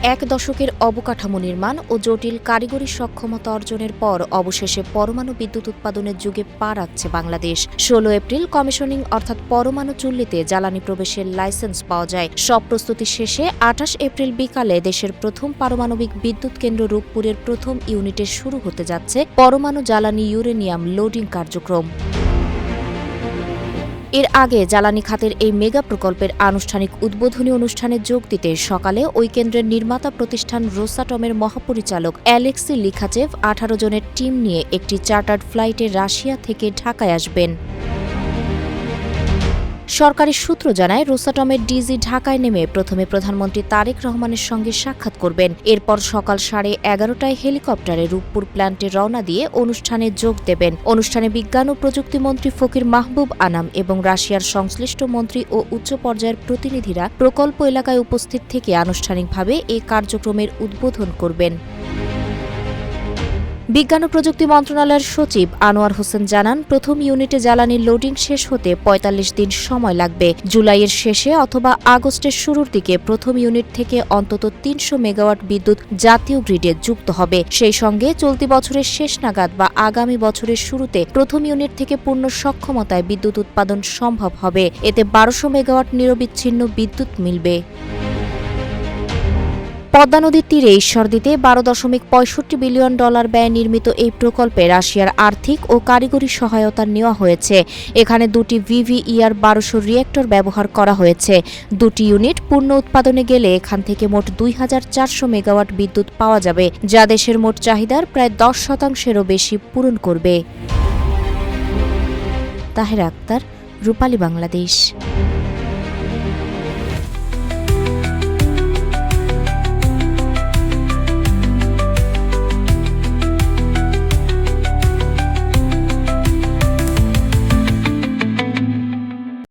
এক দশকের অবকাঠামো নির্মাণ ও জটিল কারিগরি সক্ষমতা অর্জনের পর অবশেষে পরমাণু বিদ্যুৎ উৎপাদনের যুগে পা রাখছে বাংলাদেশ। ১৬ এপ্রিল কমিশনিং অর্থাৎ পরমাণু চুল্লিতে জ্বালানি প্রবেশের লাইসেন্স পাওয়া যায়। সব প্রস্তুতি শেষে ২৮ এপ্রিল বিকালে দেশের প্রথম পারমাণবিক বিদ্যুৎ কেন্দ্র রূপপুরের প্রথম ইউনিটে শুরু হতে যাচ্ছে পরমাণু জ্বালানি ইউরেনিয়াম লোডিং কার্যক্রম। এর আগে জ্বালানি খাতের এই মেগা প্রকল্পের আনুষ্ঠানিক উদ্বোধনী অনুষ্ঠানে যোগ দিতে সকালে ওই কেন্দ্রের নির্মাতা প্রতিষ্ঠান রোসাটমের মহাপরিচালক অ্যালেক্সি লিখাচেভ ১৮ জনের টিম নিয়ে একটি চার্টার্ড ফ্লাইটে রাশিয়া থেকে ঢাকায় আসবেন। সরকারি সূত্র জানায়, রোসাটমের ডিজি ঢাকায় নেমে প্রথমে প্রধানমন্ত্রী তারেক রহমানের সঙ্গে সাক্ষাৎ করবেন। এরপর সকাল 11:30টায় হেলিকপ্টারে রূপপুর প্ল্যান্টে রওনা দিয়ে অনুষ্ঠানে যোগ দেবেন। অনুষ্ঠানে বিজ্ঞান ও প্রযুক্তিমন্ত্রী ফকির মাহবুব আনাম এবং রাশিয়ার সংশ্লিষ্ট মন্ত্রী ও উচ্চ পর্যায়ের প্রতিনিধিরা প্রকল্প এলাকায় উপস্থিত থেকে আনুষ্ঠানিকভাবে এই কার্যক্রমের উদ্বোধন করবেন। বিজ্ঞান ও প্রযুক্তি মন্ত্রণালয়ের সচিব আনোয়ার হোসেন জানান, প্রথম ইউনিটে জ্বালানির লোডিং শেষ হতে ৪৫ দিন সময় লাগবে। জুলাইয়ের শেষে অথবা আগস্টের শুরুর দিকে প্রথম ইউনিট থেকে অন্তত ৩০০ মেগাওয়াট বিদ্যুৎ জাতীয় গ্রিডে যুক্ত হবে। সেই সঙ্গে চলতি বছরের শেষ নাগাদ বা আগামী বছরের শুরুতে প্রথম ইউনিট থেকে পূর্ণ সক্ষমতায় বিদ্যুৎ উৎপাদন সম্ভব হবে। এতে ১২০০ মেগাওয়াট নিরবিচ্ছিন্ন বিদ্যুৎ মিলবে। পদ্মা নদীর তীরে ঈশ্বরদীতে $১২.৬৫ বিলিয়ন ব্যয়ে নির্মিত এই প্রকল্পে রাশিয়ার আর্থিক ও কারিগরি সহায়তা নেওয়া হয়েছে। এখানে দুটি VVER ১২০০ রিয়েক্টর ব্যবহার করা হয়েছে। দুটি ইউনিট পূর্ণ উৎপাদনে গেলে এখান থেকে মোট ২,৪০০ মেগাওয়াট বিদ্যুৎ পাওয়া যাবে, যা দেশের মোট চাহিদার প্রায় ১০%-এরও বেশি পূরণ করবে। তাহেরা আক্তার, রূপালী বাংলাদেশ।